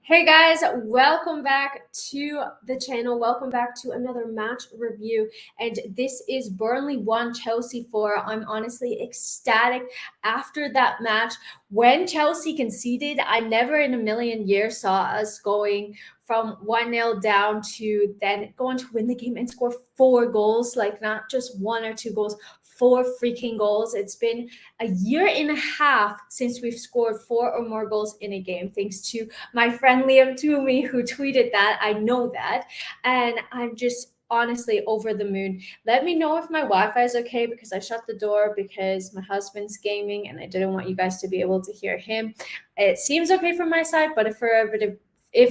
Hey guys, welcome back to the channel. Welcome back to another match review. And this is Burnley 1, Chelsea 4. I'm honestly ecstatic after that match. When Chelsea conceded, I never in a million years saw us going from 1-0 down to then going to win the game and score 4 goals, like not just 1 or 2 goals, 4 freaking goals. It's been a year and a half since we've scored 4 or more goals in a game, thanks to my friend Liam Toomey who tweeted that. I know that. And I'm just honestly over the moon. Let me know if my Wi-Fi is okay because I shut the door because my husband's gaming and I didn't want you guys to be able to hear him. It seems okay from my side, but if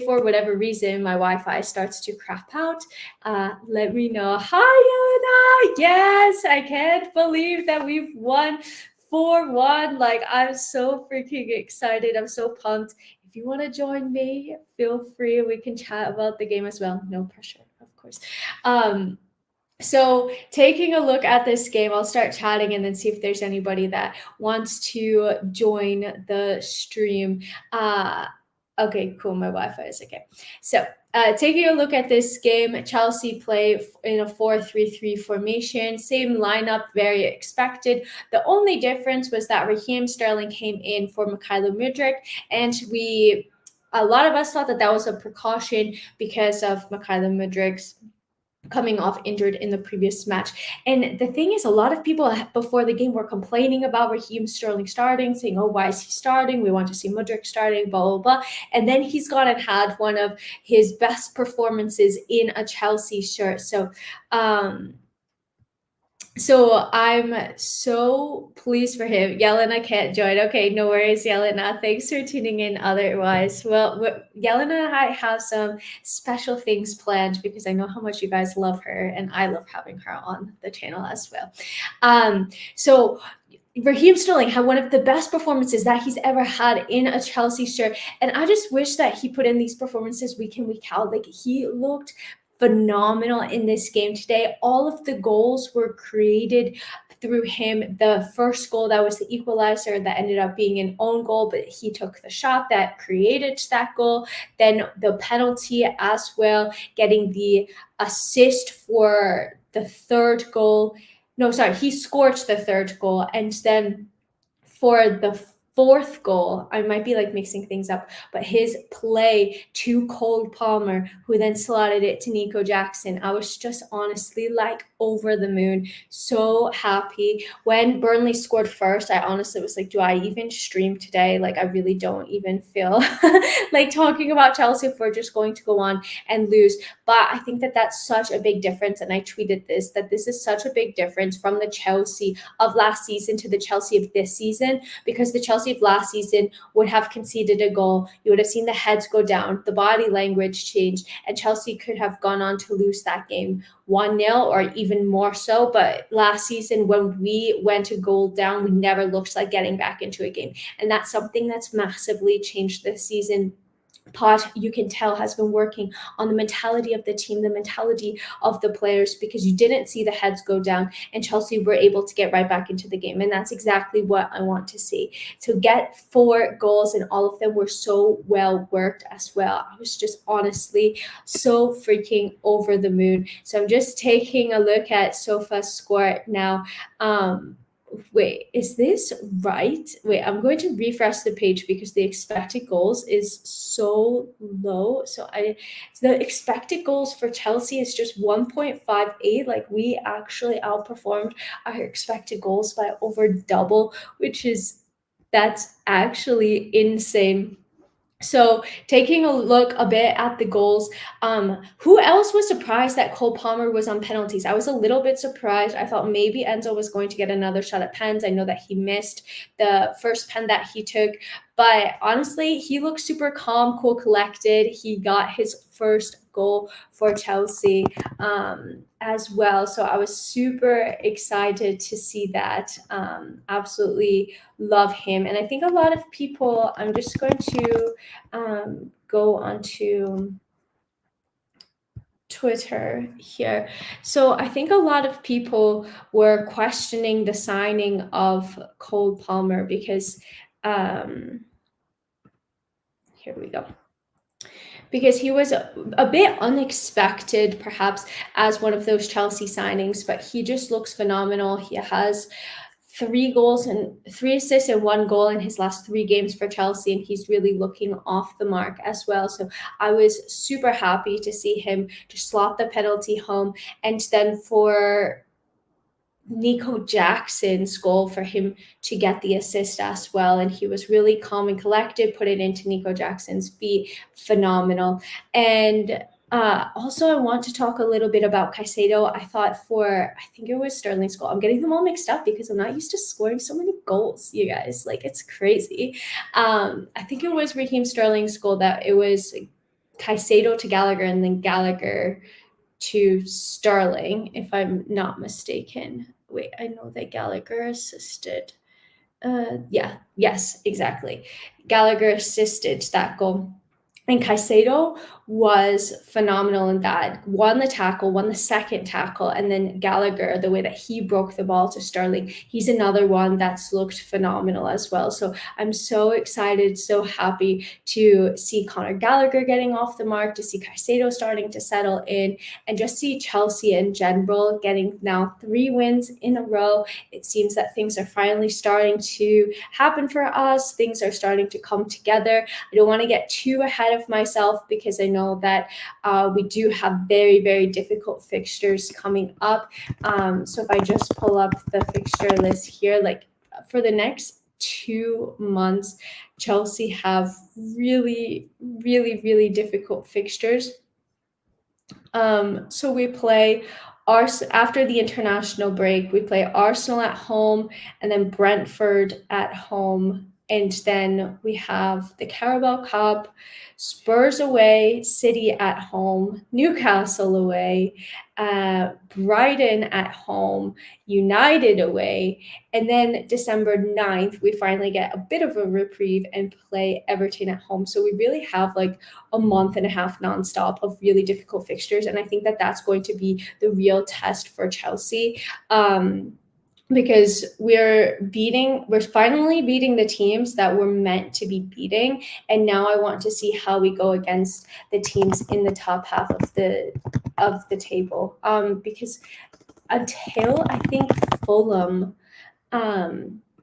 for whatever reason my Wi-Fi starts to crap out, let me know. Hi, Elena! Yes, I can't believe that we've won 4-1. Like, I'm so freaking excited. I'm so pumped. If you want to join me, feel free. We can chat about the game as well. No pressure, of course. So taking a look at this game, I'll start chatting and then see if there's anybody that wants to join the stream. Okay, cool. My Wi-Fi is okay. So taking a look at this game, Chelsea play in a 4-3-3 formation. Same lineup, very expected. The only difference was that Raheem Sterling came in for Mykhailo Mudryk, and a lot of us thought that was a precaution because of Mykhailo Mudryk's coming off injured in the previous match. And the thing is, a lot of people before the game were complaining about Raheem Sterling starting, saying, oh, why is he starting? We want to see Mudryk starting, blah, blah, blah. And then he's gone and had one of his best performances in a Chelsea shirt. So I'm so pleased for him. Yelena can't join. Okay, no worries, Yelena. Thanks for tuning in otherwise. Well, Yelena and I have some special things planned because I know how much you guys love her and I love having her on the channel as well. So Raheem Sterling had one of the best performances that he's ever had in a Chelsea shirt. And I just wish that he put in these performances week in, week out. Like, he looked phenomenal in this game today. All of the goals were created through him. The first goal, that was the equalizer, that ended up being an own goal, but he took the shot that created that goal. Then the penalty as well, getting the assist for the third goal. No, sorry, he scored the third goal. And then for the fourth goal, I might be like mixing things up, but his play to Cole Palmer, who then slotted it to Nico Jackson. I was just honestly like over the moon, so happy. When Burnley scored first, I honestly was like, do I even stream today? Like, I really don't even feel like talking about Chelsea if we're just going to go on and lose. But I think that that's such a big difference. And I tweeted this, that this is such a big difference from the Chelsea of last season to the Chelsea of this season, because the Chelsea of last season would have conceded a goal. You would have seen the heads go down, the body language change, and Chelsea could have gone on to lose that game 1-0 or even more so. But last season, when we went to goal down, we never looked like getting back into a game. And that's something that's massively changed this season. Pot, you can tell, has been working on the mentality of the team, the mentality of the players, because you didn't see the heads go down and Chelsea were able to get right back into the game. And that's exactly what I want to see. To get 4 goals, and all of them were so well worked as well. I was just honestly so freaking over the moon. So I'm just taking a look at Sofa's score now. Wait, is this right? Wait, I'm going to refresh the page because the expected goals is so low. So the expected goals for Chelsea is just 1.58. Like, we actually outperformed our expected goals by over double, that's actually insane. So taking a look a bit at the goals, who else was surprised that Cole Palmer was on penalties? I was a little bit surprised. I thought maybe Enzo was going to get another shot at pens. I know that he missed the first pen that he took, but honestly, he looked super calm, cool, collected. He got his first goal for Chelsea as well. So I was super excited to see that. Absolutely love him. And I think a lot of people, I'm just going to go onto Twitter here. So I think a lot of people were questioning the signing of Cole Palmer because here we go. because he was a bit unexpected, perhaps, as one of those Chelsea signings, but he just looks phenomenal. He has 3 goals and 3 assists and 1 goal in his last 3 games for Chelsea, and he's really looking off the mark as well. So I was super happy to see him just slot the penalty home, and then for Nico Jackson's goal for him to get the assist as well. And he was really calm and collected, put it into Nico Jackson's feet. Phenomenal. And also, I want to talk a little bit about Caicedo. I think it was Sterling's goal. I'm getting them all mixed up because I'm not used to scoring so many goals, you guys. Like, it's crazy. I think it was Raheem Sterling's goal that it was Caicedo to Gallagher and then Gallagher to Sterling, if I'm not mistaken. Wait, I know that Gallagher assisted. Yes, exactly. Gallagher assisted that goal. And Caicedo was phenomenal in that. Won the tackle, won the second tackle, and then Gallagher, the way that he broke the ball to Sterling, he's another one that's looked phenomenal as well. So I'm so excited, so happy to see Conor Gallagher getting off the mark, to see Caicedo starting to settle in, and just see Chelsea in general getting now 3 wins in a row. It seems that things are finally starting to happen for us. Things are starting to come together. I don't want to get too ahead of myself because I know that we do have very, very difficult fixtures coming up. So if I just pull up the fixture list here, like for the next 2 months, Chelsea have really, really, really difficult fixtures. So we play after the international break, we play Arsenal at home and then Brentford at home. And then we have the Carabao Cup, Spurs away, City at home, Newcastle away, Brighton at home, United away. And then December 9th, we finally get a bit of a reprieve and play Everton at home. So we really have like a month and a half nonstop of really difficult fixtures. And I think that that's going to be the real test for Chelsea. Because we're finally beating the teams that we're meant to be beating. And now I want to see how we go against the teams in the top half of the table. Because until I think Fulham,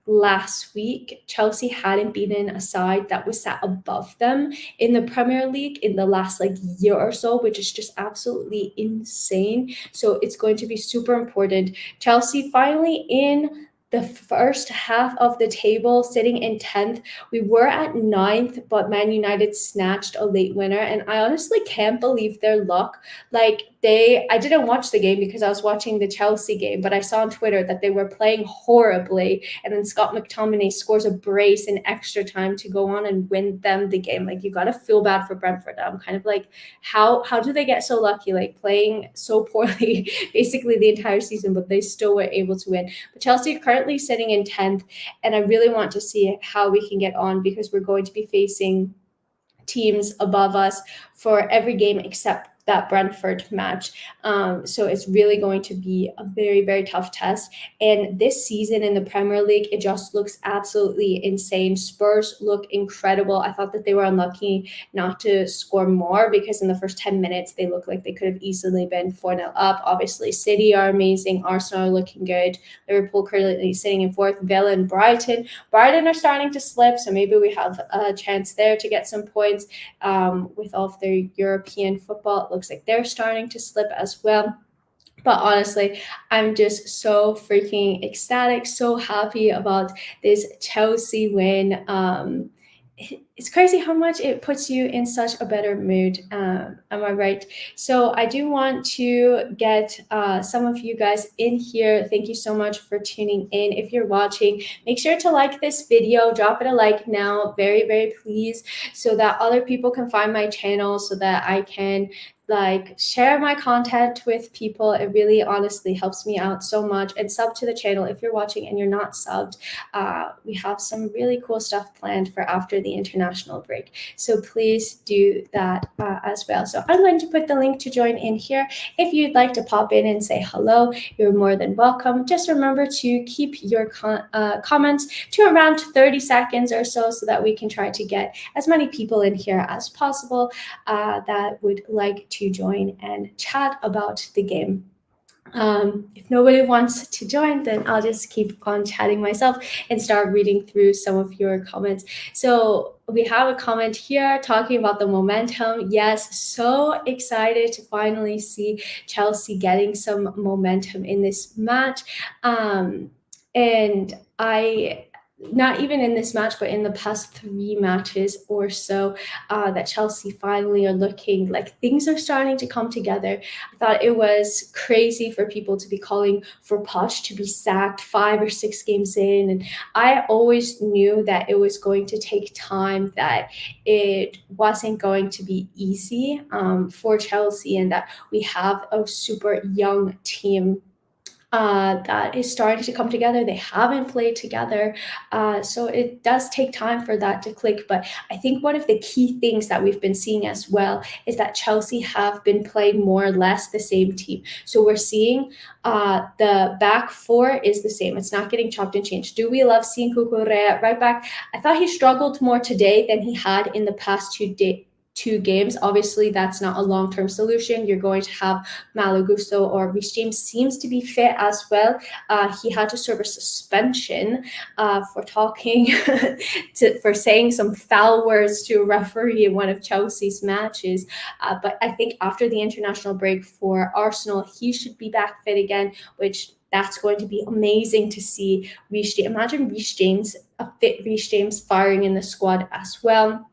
last week, Chelsea hadn't beaten a side that was sat above them in the Premier League in the last like year or so, which is just absolutely insane. So it's going to be super important. Chelsea finally in the first half of the table, sitting in 10th. We were at 9th, but Man United snatched a late winner. And I honestly can't believe their luck. Like I didn't watch the game because I was watching the Chelsea game, but I saw on Twitter that they were playing horribly. And then Scott McTominay scores a brace in extra time to go on and win them the game. Like, you got to feel bad for Brentford. I'm kind of like, how do they get so lucky, like playing so poorly basically the entire season, but they still were able to win. But Chelsea are currently sitting in 10th, and I really want to see how we can get on because we're going to be facing teams above us for every game except that Brentford match. So it's really going to be a very, very tough test. And this season in the Premier League, it just looks absolutely insane. Spurs look incredible. I thought that they were unlucky not to score more because in the first 10 minutes, they looked like they could have easily been 4-0 up. Obviously, City are amazing. Arsenal are looking good. Liverpool currently sitting in 4th. Villa and Brighton. Brighton are starting to slip, so maybe we have a chance there to get some points. With all of their European football, it looks like they're starting to slip as well. But honestly, I'm just so freaking ecstatic, so happy about this Chelsea win. It's crazy how much it puts you in such a better mood. Am I right? So I do want to get some of you guys in here. Thank you so much for tuning in. If you're watching, make sure to like this video. Drop it a like now. Very, very please, so that other people can find my channel, so that I can share my content with people. It really honestly helps me out so much. And sub to the channel if you're watching and you're not subbed. We have some really cool stuff planned for after the international international break. So please do that as well. So I'm going to put the link to join in here. If you'd like to pop in and say hello, you're more than welcome. Just remember to keep your comments to around 30 seconds or so that we can try to get as many people in here as possible that would like to join and chat about the game. If nobody wants to join, then I'll just keep on chatting myself and start reading through some of your comments. So we have a comment here talking about the momentum. Yes, so excited to finally see Chelsea getting some momentum in this match. And not even in this match, but in the past 3 matches or so, that Chelsea finally are looking like things are starting to come together. I thought it was crazy for people to be calling for Poch to be sacked 5 or 6 games in. And I always knew that it was going to take time, that it wasn't going to be easy for Chelsea, and that we have a super young team that is starting to come together. They haven't played together. So it does take time for that to click. But I think one of the key things that we've been seeing as well is that Chelsea have been playing more or less the same team. So we're seeing the back 4 is the same. It's not getting chopped and changed. Do we love seeing Cucurella right back? I thought he struggled more today than he had in the past 2 games. Obviously, that's not a long-term solution. You're going to have Malo Gusto, or Reece James seems to be fit as well. He had to serve a suspension for talking for saying some foul words to a referee in one of Chelsea's matches. But I think after the international break for Arsenal, he should be back fit again, which that's going to be amazing to see. Imagine Reece James, a fit Reece James firing in the squad as well.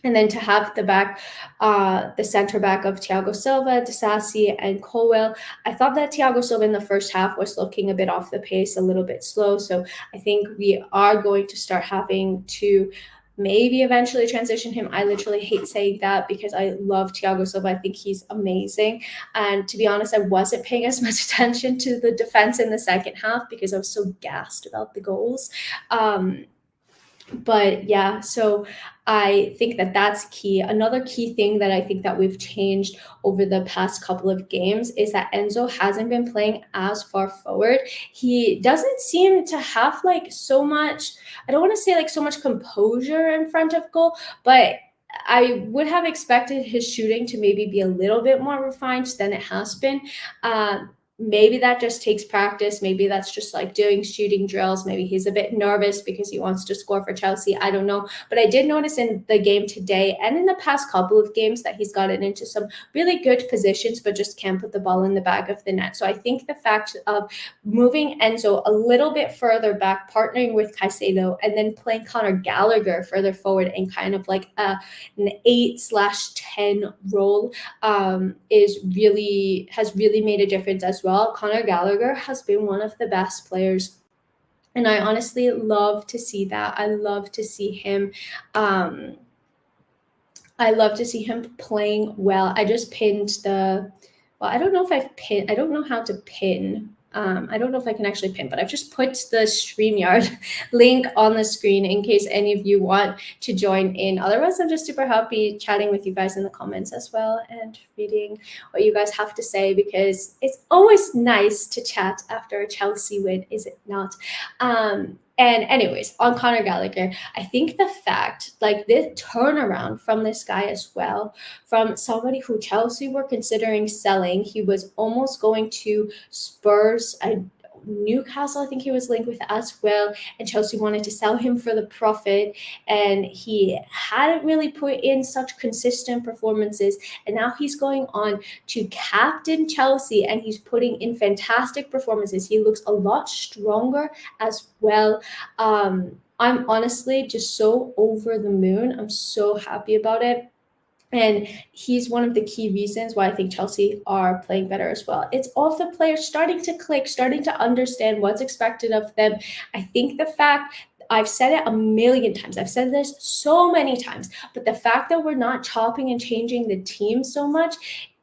And then to have the center back of Thiago Silva, Disasi, and Colwell. I thought that Thiago Silva in the first half was looking a bit off the pace, a little bit slow. So I think we are going to start having to maybe eventually transition him. I literally hate saying that because I love Thiago Silva. I think he's amazing. And to be honest, I wasn't paying as much attention to the defense in the second half because I was so gassed about the goals. But yeah, so I think that that's key. Another key thing that I think that we've changed over the past couple of games is that Enzo hasn't been playing as far forward. He doesn't seem to have like so much, I don't want to say like so much composure in front of goal, but I would have expected his shooting to maybe be a little bit more refined than it has been. Maybe that just takes practice. Maybe that's just like doing shooting drills. Maybe he's a bit nervous because he wants to score for Chelsea. I don't know. But I did notice in the game today and in the past couple of games that he's gotten into some really good positions, but just can't put the ball in the back of the net. So I think the fact of moving Enzo a little bit further back, partnering with Caicedo, and then playing Conor Gallagher further forward in kind of like an 8/10 role has really made a difference as well. Conor Gallagher has been one of the best players, and I honestly love to see that. I love to see him playing well. I just pinned I don't know if I've pinned, I don't know how to pin. I don't know if I can actually pin, but I've just put the StreamYard link on the screen in case any of you want to join in. Otherwise, I'm just super happy chatting with you guys in the comments as well and reading what you guys have to say, because it's always nice to chat after a Chelsea win, is it not? And anyways, on Conor Gallagher, I think the fact, like this turnaround from this guy as well, from somebody who Chelsea were considering selling, he was almost going to Spurs, Newcastle, I think he was linked with as well, and Chelsea wanted to sell him for the profit, and he hadn't really put in such consistent performances, and now he's going on to captain Chelsea, and he's putting in fantastic performances. He looks a lot stronger as well. I'm honestly just so over the moon. I'm so happy about it. And he's one of the key reasons why I think Chelsea are playing better as well. It's all the players starting to click, starting to understand what's expected of them. I think the fact, I've said it a million times, I've said this so many times, but the fact that we're not chopping and changing the team so much,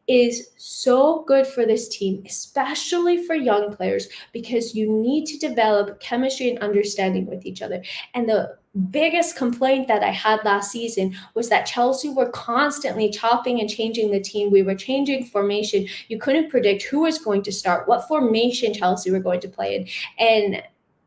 is so good for this team, especially for young players, because you need to develop chemistry and understanding with each other. And the biggest complaint that I had last season was that Chelsea were constantly chopping and changing the team. We were changing formation. You couldn't predict who was going to start, what formation Chelsea were going to play in. And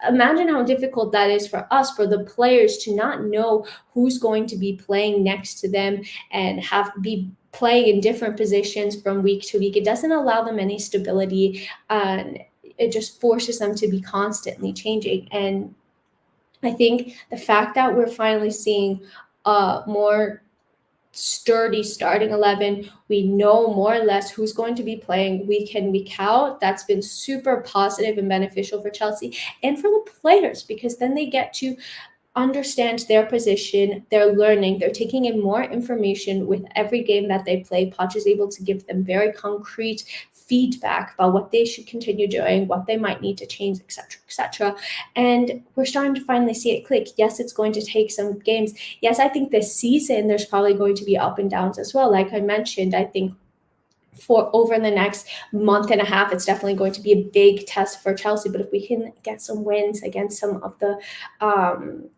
imagine how difficult that is for us, for the players, to not know who's going to be playing next to them and have be playing in different positions from week to week. It doesn't allow them any stability, and it just forces them to be constantly changing. And I think the fact that we're finally seeing more sturdy starting 11, we know more or less who's going to be playing week in, week out. That's been super positive and beneficial for Chelsea and for the players, because then they get to understand their position, they're learning, they're taking in more information with every game that they play. Poch is able to give them very concrete feedback about what they should continue doing, what they might need to change, etc., etc. And we're starting to finally see it click. Yes, it's going to take some games. Yes, I think this season there's probably going to be up and downs as well. Like I mentioned, I think for over the next month and a half, it's definitely going to be a big test for Chelsea. But if we can get some wins against some of the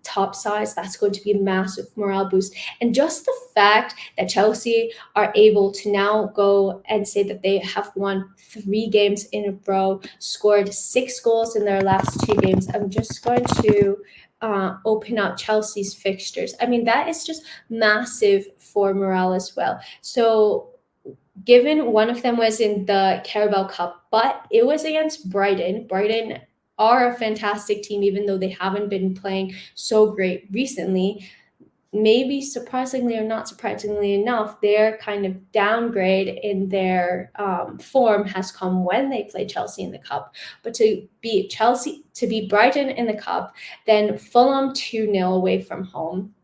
top sides, that's going to be a massive morale boost. And just the fact that Chelsea are able to now go and say that they have won 3 games in a row, scored 6 goals in their last 2 games. I'm just going to open up Chelsea's fixtures. I mean, that is just massive for morale as well. So given one of them was in the Carabao Cup, but it was against Brighton. Brighton are a fantastic team, even though they haven't been playing so great recently. Maybe surprisingly or not surprisingly enough, their kind of downgrade in their form has come when they play Chelsea in the Cup. But to beat Brighton in the Cup, then Fulham 2-0 away from home,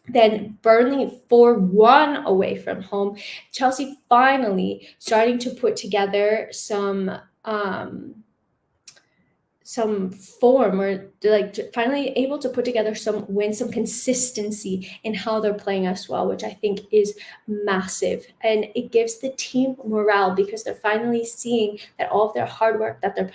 then Burnley 4-1 away from home. Chelsea finally starting to put together some form, or like finally able to put together some wins, some consistency in how they're playing as well, which I think is massive. And it gives the team morale, because they're finally seeing that all of their hard work that they're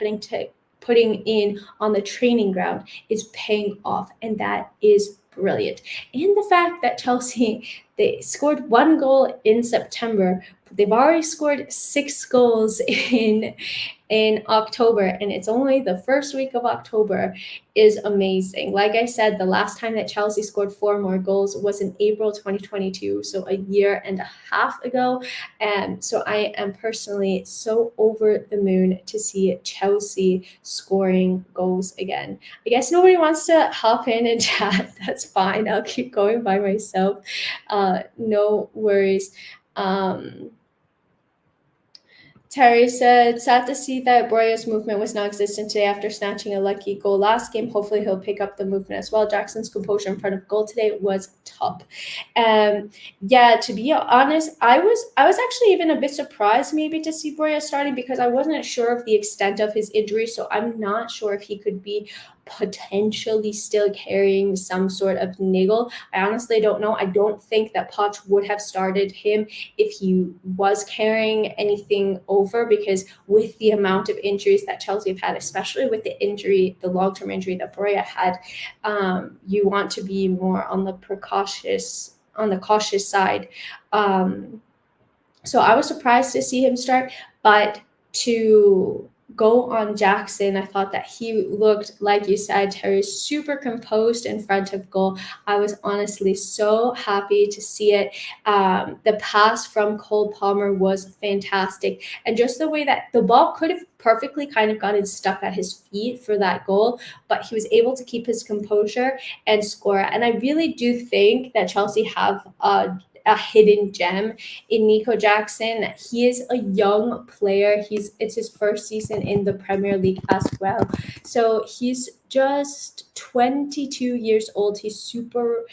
putting in on the training ground is paying off, and that is brilliant. And the fact that Chelsea, they scored 1 goal in September, but they've already scored 6 goals in October, and it's only the first week of October, is amazing. Like I said, the last time that Chelsea scored 4 more goals was in April 2022, so a year and a half ago. And so I am personally so over the moon to see Chelsea scoring goals again. I guess nobody wants to hop in and chat. That's fine. I'll keep going by myself. No worries. Terry said, sad to see that Broya's movement was non-existent today after snatching a lucky goal last game. Hopefully he'll pick up the movement as well. Jackson's composure in front of goal today was top. Yeah, to be honest, I was actually even a bit surprised maybe to see Broya starting, because I wasn't sure of the extent of his injury. So I'm not sure if he could be potentially still carrying some sort of niggle. I honestly don't know. I don't think that Poch would have started him if he was carrying anything over, because with the amount of injuries that Chelsea have had, especially with the long-term injury that Broya had, you want to be more on the cautious side. So I was surprised to see him start, but to go on Jackson, I thought that he looked, like you said, Terry, super composed in front of goal. I was honestly so happy to see it. The pass from Cole Palmer was fantastic. And just the way that the ball could have perfectly kind of gotten stuck at his feet for that goal, but he was able to keep his composure and score. And I really do think that Chelsea have a hidden gem in Nico Jackson. He is a young player. It's his first season in the Premier League as well. So he's just 22 years old. He's super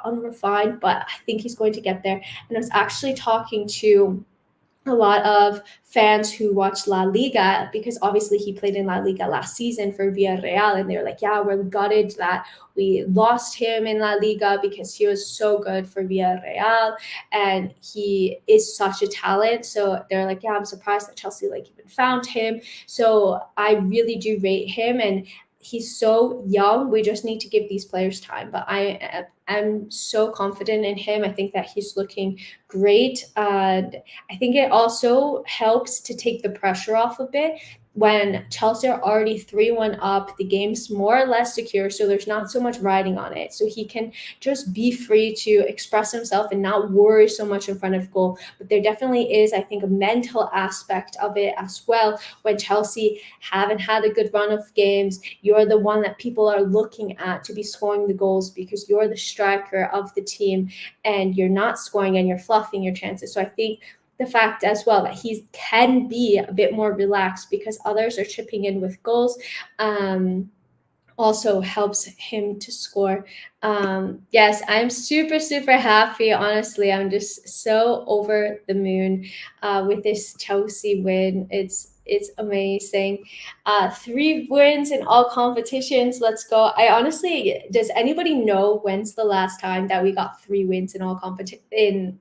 unrefined, but I think he's going to get there. And I was actually talking to a lot of fans who watch La Liga, because obviously he played in La Liga last season for Villarreal, and they were like, yeah, we're gutted that we lost him in La Liga because he was so good for Villarreal and he is such a talent. So they're like, yeah, I'm surprised that Chelsea like even found him. So I really do rate him, and he's so young. We just need to give these players time. But I'm so confident in him. I think that he's looking great. I think it also helps to take the pressure off a bit when Chelsea are already 3-1 up. The game's more or less secure, so there's not so much riding on it. So he can just be free to express himself and not worry so much in front of goal. But there definitely is, I think, a mental aspect of it as well. When Chelsea haven't had a good run of games, you're the one that people are looking at to be scoring the goals because you're the striker of the team and you're not scoring and you're fluffing your chances. So I think the fact as well that he can be a bit more relaxed because others are chipping in with goals also helps him to score. Yes, I'm super, super happy. Honestly, I'm just so over the moon with this Chelsea win. It's amazing. 3 wins in all competitions. Let's go. I honestly, does anybody know when's the last time that we got 3 wins in all in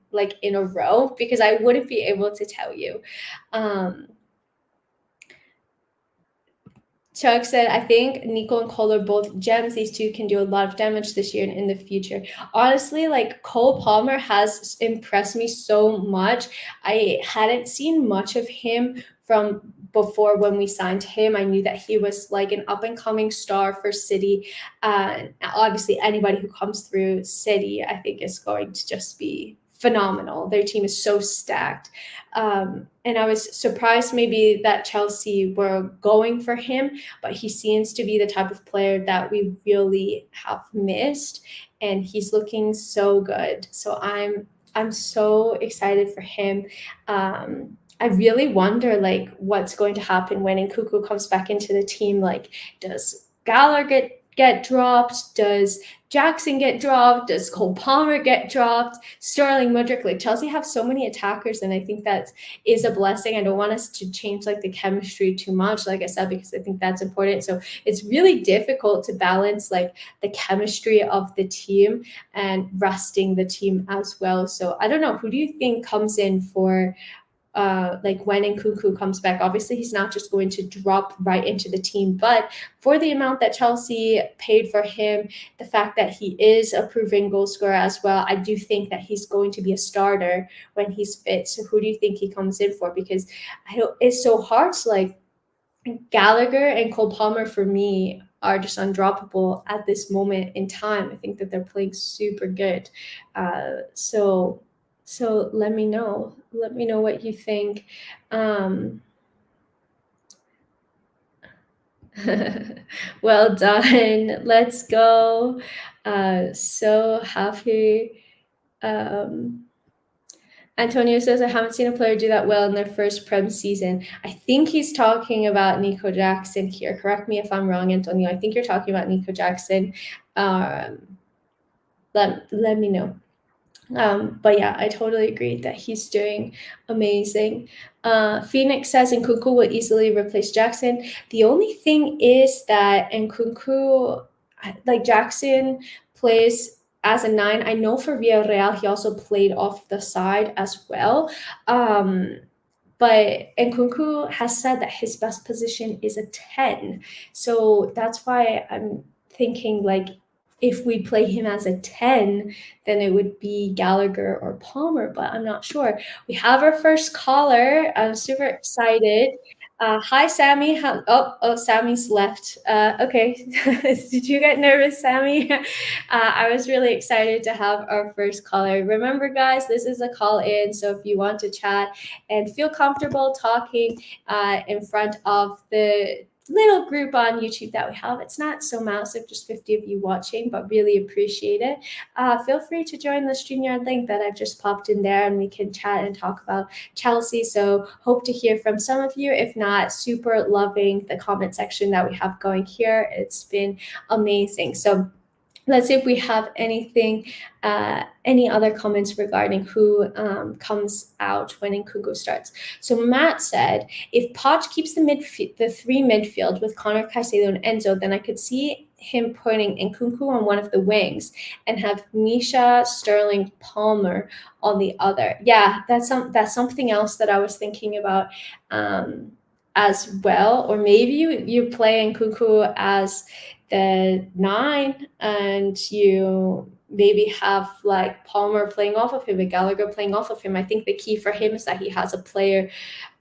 a row? Because I wouldn't be able to tell you. Um, Chuck said, I think Nico and Cole are both gems. These two can do a lot of damage this year and in the future. Honestly, like Cole Palmer has impressed me so much. I hadn't seen much of him from before when we signed him. I knew that he was like an up and coming star for City. Obviously, anybody who comes through City, I think, is going to just be phenomenal. Their team is so stacked. And I was surprised maybe that Chelsea were going for him, but he seems to be the type of player that we really have missed, and he's looking so good. So I'm so excited for him. I really wonder like what's going to happen when Nkuku comes back into the team. Like, does Gallagher get dropped? Does Jackson get dropped? Does Cole Palmer get dropped? Sterling Mudryk, like Chelsea have so many attackers, and I think that is a blessing. I don't want us to change like the chemistry too much, like I said, because I think that's important. So it's really difficult to balance like the chemistry of the team and resting the team as well. So I don't know, who do you think comes in for like when Nkuku comes back? Obviously, he's not just going to drop right into the team, but for the amount that Chelsea paid for him, the fact that he is a proven goal scorer as well, I do think that he's going to be a starter when he's fit. So who do you think he comes in for? Because I don't, it's so hard to like Gallagher and Cole Palmer for me are just undroppable at this moment in time. I think that they're playing super good. So let me know. Let me know what you think. Um, well done. Let's go. So happy. Um, Antonio says, I haven't seen a player do that well in their first Prem season. I think he's talking about Nico Jackson here. Correct me if I'm wrong, Antonio. I think you're talking about Nico Jackson. Let me know. But yeah, I totally agree that he's doing amazing. Phoenix says Nkunku will easily replace Jackson. The only thing is that Nkunku, like Jackson, plays as a 9. I know for Villarreal he also played off the side as well. But Nkunku has said that his best position is a 10. So that's why I'm thinking like if we play him as a 10, then it would be Gallagher or Palmer, but I'm not sure. We have our first caller. I'm super excited. Hi, Sammy. Sammy's left. Okay. Did you get nervous, Sammy? I was really excited to have our first caller. Remember, guys, this is a call in. So if you want to chat and feel comfortable talking in front of the little group on YouTube that we have. It's not so massive, just 50 of you watching, but really appreciate it. Feel free to join the StreamYard link that I've just popped in there and we can chat and talk about Chelsea. So hope to hear from some of you. If not, super loving the comment section that we have going here. It's been amazing. So let's see if we have any other comments regarding who comes out when Nkunku starts. So Matt said, if Poch keeps the three midfield with Connor, Caicedo, and Enzo, then I could see him putting Nkunku on one of the wings and have Misha, Sterling, Palmer on the other. Yeah, that's something else that I was thinking about as well. Or maybe you play Nkunku as the 9 and you maybe have like Palmer playing off of him and Gallagher playing off of him. I think the key for him is that he has a player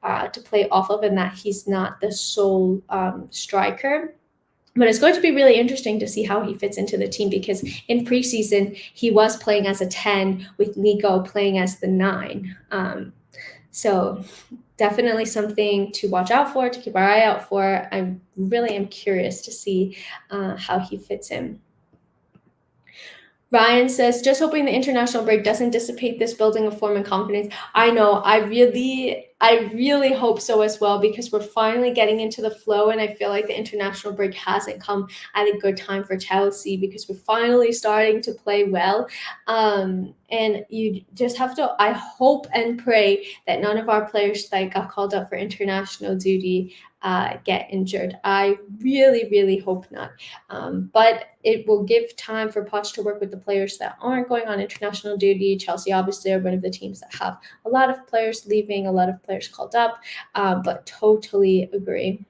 to play off of and that he's not the sole striker. But it's going to be really interesting to see how he fits into the team, because in preseason he was playing as a 10 with Nico playing as the 9. So definitely something to watch out for, to keep our eye out for. I really am curious to see how he fits in. Ryan says, just hoping the international break doesn't dissipate this building of form and confidence. I know, I really hope so as well, because we're finally getting into the flow, and I feel like the international break hasn't come at a good time for Chelsea, because we're finally starting to play well. And you just have to, I hope and pray that none of our players that got called up for international duty get injured. I really hope not. But it will give time for Poch to work with the players that aren't going on international duty. Chelsea obviously are one of the teams that have a lot of players leaving, a lot of players called up, but totally agree.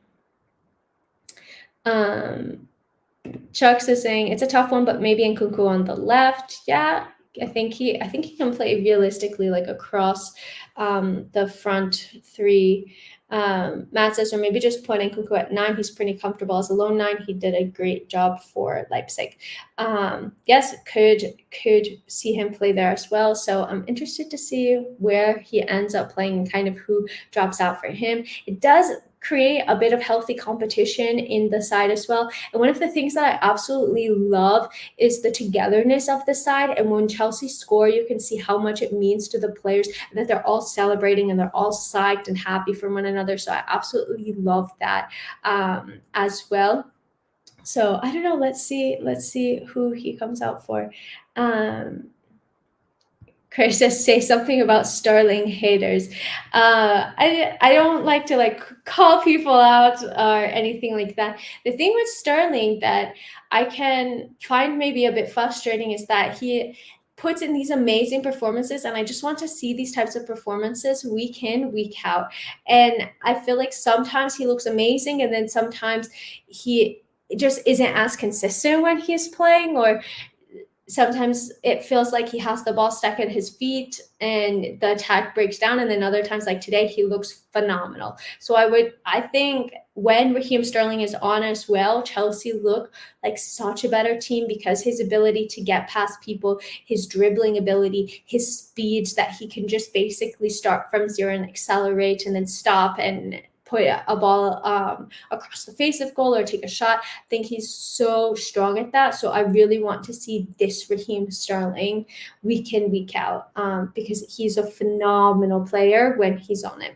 Chucks is saying it's a tough one, but maybe Nkunku on the left. Yeah, I think he can play realistically like across the front three. Matt says, or maybe just put Nkunku at 9. He's pretty comfortable as a lone 9. He did a great job for Leipzig. Yes, could see him play there as well. So I'm interested to see where he ends up playing and kind of who drops out for him. It does create a bit of healthy competition in the side as well. And one of the things that I absolutely love is the togetherness of the side. And when Chelsea score, you can see how much it means to the players, that they're all celebrating and they're all psyched and happy for one another. So I absolutely love that as well. So I don't know. Let's see who he comes out for. Chris says, say something about Sterling haters. I don't like to like call people out or anything like that. The thing with Sterling that I can find maybe a bit frustrating is that he puts in these amazing performances, and I just want to see these types of performances week in, week out. And I feel like sometimes he looks amazing, and then sometimes he just isn't as consistent when he's playing, or sometimes it feels like he has the ball stuck at his feet and the attack breaks down, and then other times like today he looks phenomenal. So I think when Raheem Sterling is on as well, Chelsea look like such a better team, because his ability to get past people, his dribbling ability, his speed, that he can just basically start from zero and accelerate and then stop and put a ball across the face of goal or take a shot. I think he's so strong at that. So I really want to see this Raheem Sterling week in, week out, because he's a phenomenal player when he's on it.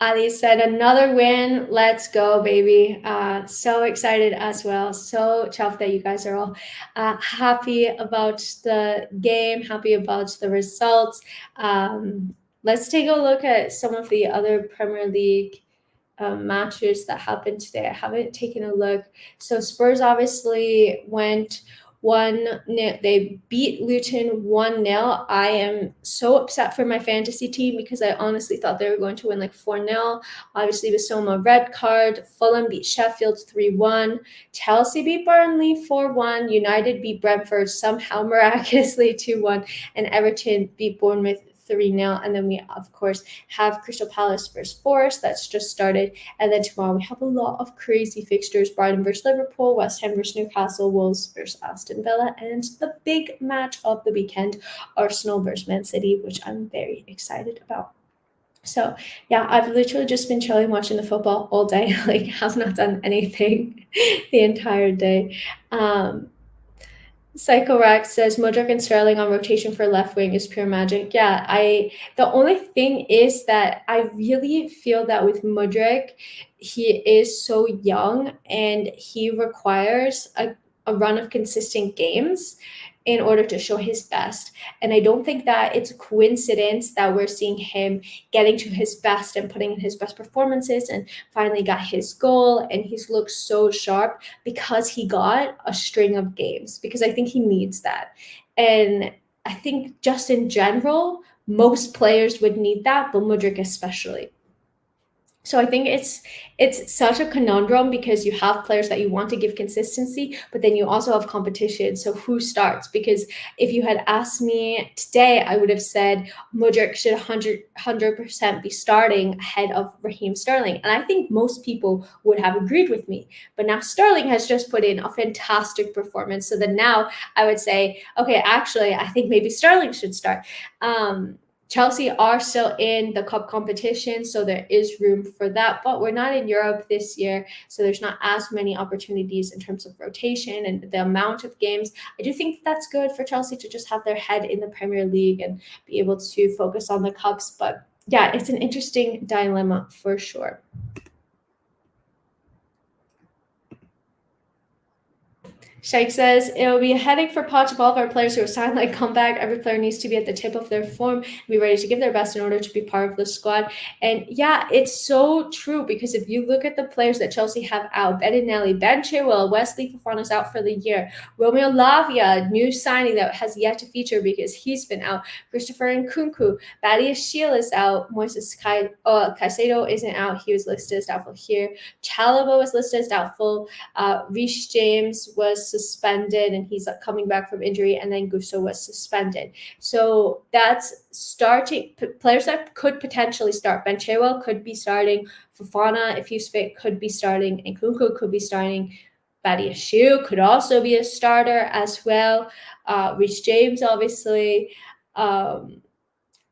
Ali said, another win. Let's go, baby. So excited as well. So chuffed that you guys are all happy about the game, happy about the results. Let's take a look at some of the other Premier League matches that happened today. I haven't taken a look. So Spurs obviously went 1-0. They beat Luton 1-0. I am so upset for my fantasy team, because I honestly thought they were going to win like 4-0. Obviously, Bissouma red card. Fulham beat Sheffield 3-1. Chelsea beat Burnley 4-1. United beat Brentford somehow miraculously 2-1. And Everton beat Bournemouth 3-0. And then we, of course, have Crystal Palace versus Forest. That's just started. And then tomorrow we have a lot of crazy fixtures. Brighton versus Liverpool, West Ham versus Newcastle, Wolves versus Aston Villa, and the big match of the weekend, Arsenal versus Man City, which I'm very excited about. So yeah, I've literally just been chilling watching the football all day. Like, have not done anything the entire day. Psycho Rack says Mudryk and Sterling on rotation for left wing is pure magic. Yeah, the only thing is that I really feel that with Mudryk, he is so young and he requires a run of consistent games in order to show his best. And I don't think that it's a coincidence that we're seeing him getting to his best and putting in his best performances and finally got his goal. And he's looked so sharp because he got a string of games, because I think he needs that. And I think just in general, most players would need that, but Mudryk especially. So I think it's such a conundrum because you have players that you want to give consistency, but then you also have competition. So who starts? Because if you had asked me today, I would have said Mudryk should 100% be starting ahead of Raheem Sterling. And I think most people would have agreed with me. But now Sterling has just put in a fantastic performance. So then now I would say, okay, actually, I think maybe Sterling should start. Chelsea are still in the cup competition, so there is room for that. But we're not in Europe this year, so there's not as many opportunities in terms of rotation and the amount of games. I do think that's good for Chelsea to just have their head in the Premier League and be able to focus on the cups. But yeah, it's an interesting dilemma for sure. Sheikh says it'll be a headache for Poch if all of our players who are signed like come back. Every player needs to be at the tip of their form and be ready to give their best in order to be part of the squad. And yeah, it's so true because if you look at the players that Chelsea have out, Bettinelli, Ben Chilwell, Wesley Fofana is out for the year. Romeo Lavia, new signing that has yet to feature because he's been out. Christopher Nkunku, Badiashile is out. Moises Caicedo isn't out. He was listed as doubtful here. Chalobah was listed as doubtful. Reece James was suspended and he's coming back from injury, and then Gusto was suspended. So that's starting players that could potentially start. Ben Chilwell could be starting. Fofana, if he's fit, could be starting. And Nkunku could be starting. Badiashile could also be a starter as well. Reece James, obviously.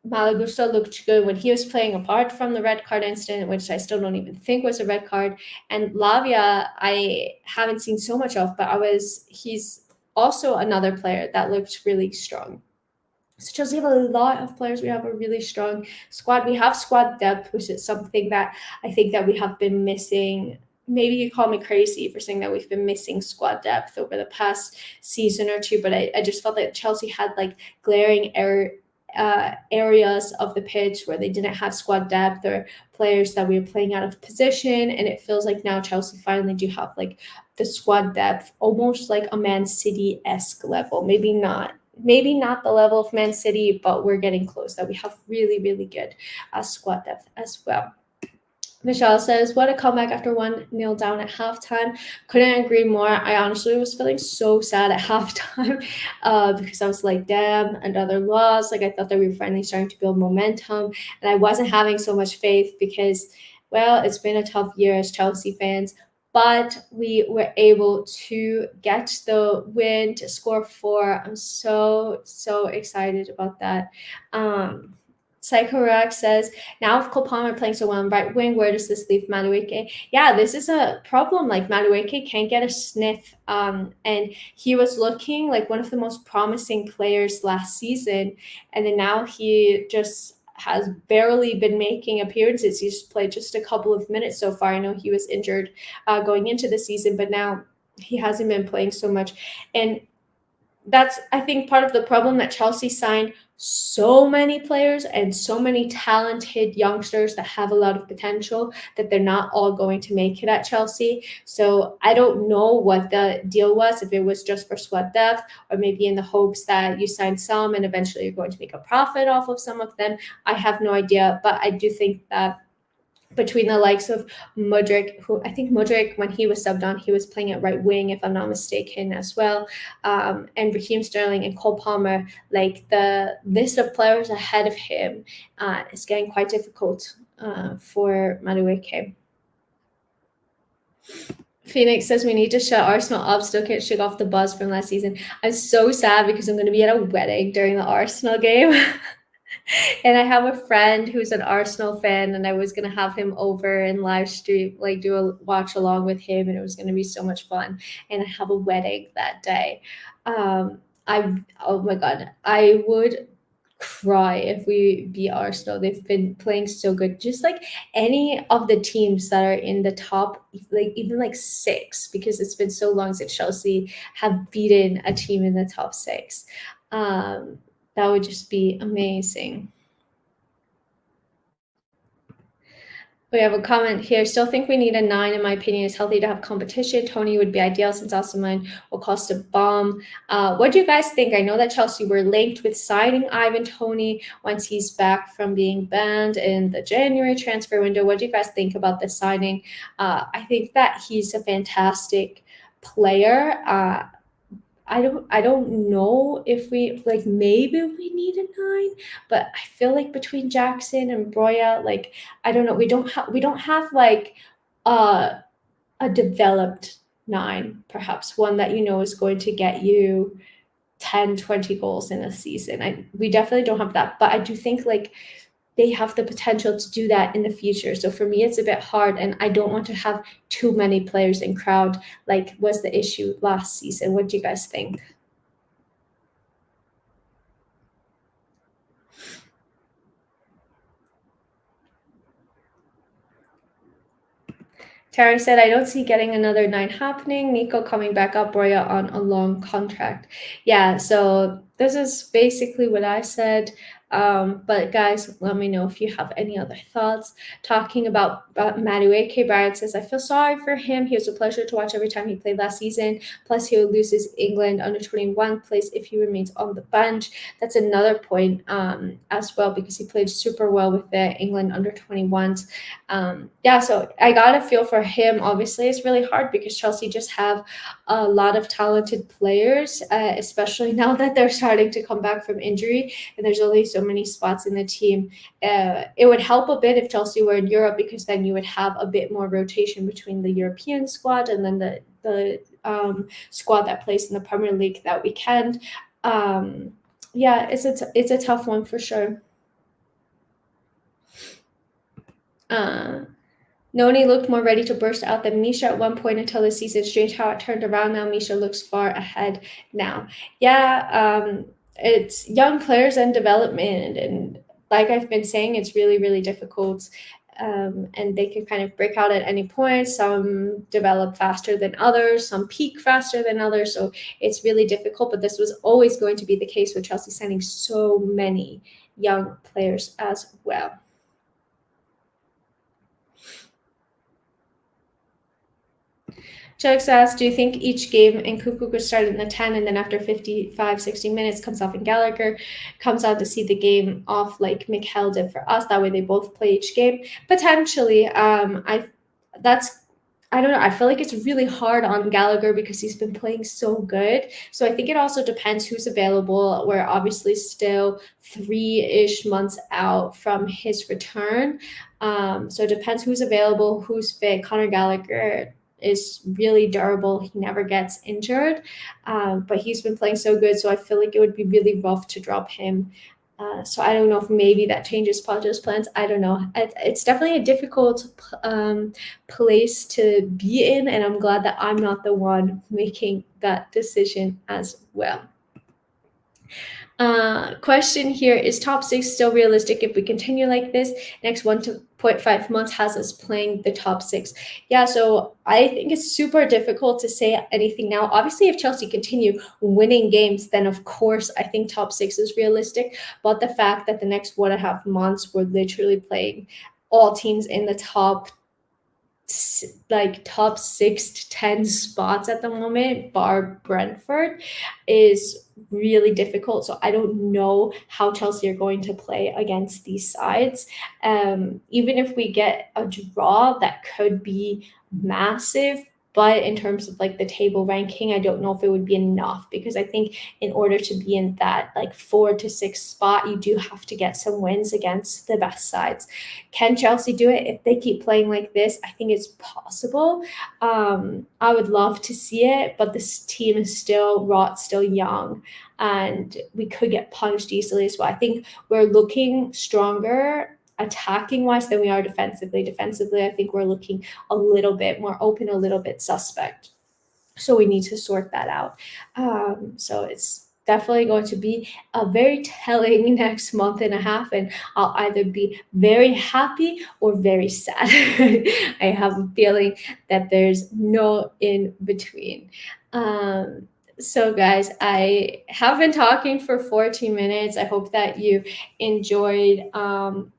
Malagusto looked good when he was playing, apart from the red card incident, which I still don't even think was a red card. And Lavia, I haven't seen so much of, but he's also another player that looked really strong. So Chelsea have a lot of players. We have a really strong squad. We have squad depth, which is something that I think that we have been missing. Maybe you call me crazy for saying that we've been missing squad depth over the past season or two, but I just felt that Chelsea had like glaring areas of the pitch where they didn't have squad depth or players that we were playing out of position. And it feels like now Chelsea finally do have like the squad depth, almost like a Man City-esque level. Maybe not the level of Man City, but we're getting close, that we have really, really good squad depth as well. Michelle says, what a comeback after 1-0 down at halftime. Couldn't agree more. I honestly was feeling so sad at halftime because I was like, damn, another loss. Like I thought that we were finally starting to build momentum. And I wasn't having so much faith because, well, it's been a tough year as Chelsea fans. But we were able to get the win, to score 4. I'm so excited about that. Psychorack says, now if Cole Palmer playing so well on right wing, where does this leave Madueke? Yeah, this is a problem. Like Madueke can't get a sniff. And he was looking like one of the most promising players last season. And then now he just has barely been making appearances. He's played just a couple of minutes so far. I know he was injured going into the season, but now he hasn't been playing so much. And that's, I think, part of the problem, that Chelsea signed so many players and so many talented youngsters that have a lot of potential, that they're not all going to make it at Chelsea. So I don't know what the deal was, if it was just for squad depth or maybe in the hopes that you sign some and eventually you're going to make a profit off of some of them. I have no idea, but I do think that between the likes of Mudryk, who I think Mudryk, when he was subbed on, he was playing at right wing, if I'm not mistaken, as well, and Raheem Sterling and Cole Palmer, like the list of players ahead of him is getting quite difficult for Madueke. Phoenix says we need to shut Arsenal up. Still can't shake off the buzz from last season. I'm so sad because I'm going to be at a wedding during the Arsenal game. And I have a friend who's an Arsenal fan, and I was gonna have him over and live stream, like do a watch along with him, and it was gonna be so much fun. And I have a wedding that day. I Oh my god, I would cry if we beat Arsenal. They've been playing so good. Just like any of the teams that are in the top, like even like six, because it's been so long since Chelsea have beaten a team in the top six. Um, that would just be amazing. We have a comment here. Still think we need a nine. In my opinion, it's healthy to have competition. Tony would be ideal since Osman will cost a bomb. What do you guys think? I know that Chelsea were linked with signing Ivan Tony once he's back from being banned in the January transfer window. What do you guys think about this signing? I think that he's a fantastic player. I don't know if we like maybe we need a nine, but I feel like between Jackson and Broya, like I don't know, we don't have like uh a developed nine, perhaps one that you know is going to get you 10, 20 goals in a season. We definitely don't have that, but I do think like they have the potential to do that in the future. So for me, it's a bit hard, and I don't want to have too many players in crowd, like was the issue last season. What do you guys think? Tara said, I don't see getting another nine happening. Nico coming back up, Roya on a long contract. Yeah, so this is basically what I said. But guys, let me know if you have any other thoughts. Talking about Madueke, Barrett says, I feel sorry for him. He was a pleasure to watch every time he played last season. Plus, he will lose his England under 21 place if he remains on the bench. That's another point as well, because he played super well with the England under 21s. Yeah, so I got a feel for him. Obviously, it's really hard because Chelsea just have a lot of talented players, especially now that they're starting to come back from injury and there's only so many spots in the team. It would help a bit if Chelsea were in Europe, because then you would have a bit more rotation between the European squad and then the squad that plays in the Premier League that weekend. Yeah, it's a tough one for sure. Uh, Noni looked more ready to burst out than Misha at one point until the season. Strange how it turned around now. Misha looks far ahead now. Yeah, it's young players and development. And like I've been saying, it's really, really difficult. And they can kind of break out at any point. Some develop faster than others, some peak faster than others. So it's really difficult. But this was always going to be the case with Chelsea signing so many young players as well. Chuck asks, do you think each game in Cuckoo could start in the 10 and then after 55, 60 minutes comes off and Gallagher comes out to see the game off like Mikel did for us? That way they both play each game. Potentially, that's I don't know. I feel like it's really hard on Gallagher because he's been playing so good. So I think it also depends who's available. We're obviously still 3-ish months out from his return. So it depends who's available, who's fit. Conor Gallagher is really durable. He never gets injured, but he's been playing so good. So I feel like it would be really rough to drop him. So I don't know if maybe that changes Podge's plans. I don't know. It's definitely a difficult place to be in, and I'm glad that I'm not the one making that decision as well. Question here, is top six still realistic if we continue like this? Next 1.5 months has us playing the top six. Yeah, so I think it's super difficult to say anything now. Obviously, if Chelsea continue winning games, then of course I think top six is realistic. But the fact that the next 1.5 months we're literally playing all teams in the top 6 to 10 spots at the moment, bar Brentford, is really difficult. So I don't know how Chelsea are going to play against these sides. Even if we get a draw, that could be massive. But in terms of like the table ranking, I don't know if it would be enough, because I think in order to be in that like 4 to 6 spot, you do have to get some wins against the best sides. Can Chelsea do it if they keep playing like this? I think it's possible. I would love to see it, but this team is still raw, still young, and we could get punched easily as well. I think we're looking stronger attacking wise than we are defensively. Defensively, I think we're looking a little bit more open, a little bit suspect. So we need to sort that out. So definitely going to be a very telling next month and a half, and I'll either be very happy or very sad. I have a feeling that there's no in between. Um, so, guys, I have been talking for 14 minutes. I hope that you enjoyed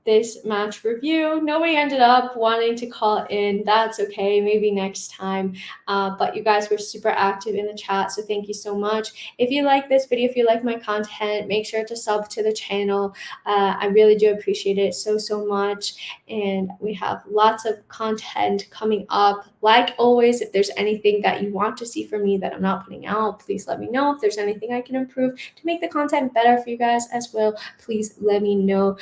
this match review. Nobody ended up wanting to call in. That's okay. Maybe next time. But you guys were super active in the chat. So, thank you so much. If you like this video, if you like my content, make sure to sub to the channel. I really do appreciate it so much. And we have lots of content coming up. Like always, if there's anything that you want to see from me that I'm not putting out, please let me know. If there's anything I can improve to make the content better for you guys as well, please let me know.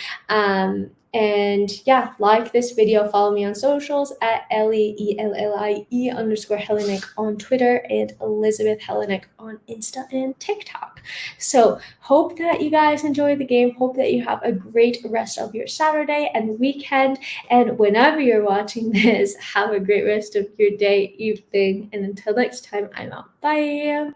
And yeah, like this video, follow me on socials at Ellie_Hellenic on Twitter and Elizabeth Hellenic on Insta and TikTok. So hope that you guys enjoy the game. Hope that you have a great rest of your Saturday and weekend. And whenever you're watching this, have a great rest of your day, evening. And until next time, I'm out. Bye.